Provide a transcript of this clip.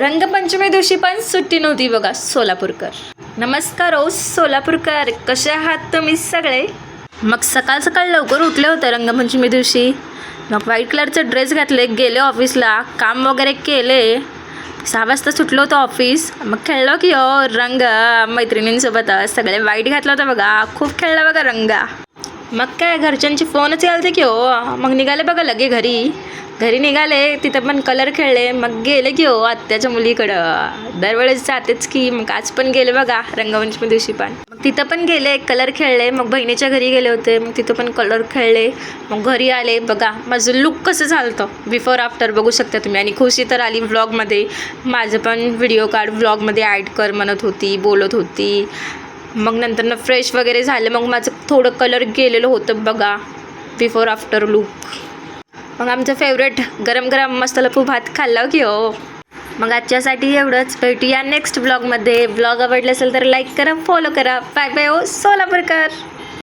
रंगपंचमी दिवशी पण सुट्टी नव्हती बघा सोलापूरकर. नमस्कार ओ सोलापूरकर, कसे आहात तुम्ही सगळे? मग सकाळ सकाळ लवकर उठले होते रंगपंचमी दिवशी. मग व्हाईट कलरचे ड्रेस घातले, गेले ऑफिसला, काम वगैरे केले. 6 वाजता सुटलो होतं ऑफिस. मग खेळलो की हो रंग मैत्रिणींसोबत. सगळे वाईट घातलं होतं बघा, खूप खेळलं बघा रंग. मग काय घरच्यांची फोनच यालते की हो. मग निघाले बघा लगे घरी निघाले, तिथं पण कलर खेळले. मग गेले की हो आत्याच्या मुलीकडं. दरवेळेस जातेच की, मग आज पण गेले बघा रंगपंचमी दिवशी पण. मग तिथं पण गेले, कलर खेळले. मग बहिणीच्या घरी गेले होते, मग तिथं पण कलर खेळले. मग घरी आले बघा, माझं लुक कसं झालं बिफोर आफ्टर बघू शकता तुम्ही. आणि खुशी तर आली व्लॉगमध्ये. माझं पण व्हिडिओ काढ, व्लॉगमध्ये ॲड कर म्हणत होती, बोलत होती. मग नंतर फ्रेश वगैरे झालं. मग माझं थोडं कलर गेलेलं होतं बघा, बिफोर आफ्टर लुक. मग आमचं फेवरेट गरम गरम मस्त लपू भात खाल्ला की हो. मग आजच्यासाठी एवढंच. भेटूया नेक्स्ट ब्लॉगमध्ये. ब्लॉग आवडला असेल तर लाईक करा, फॉलो करा. बाय बाय ओ सोलापूरकर.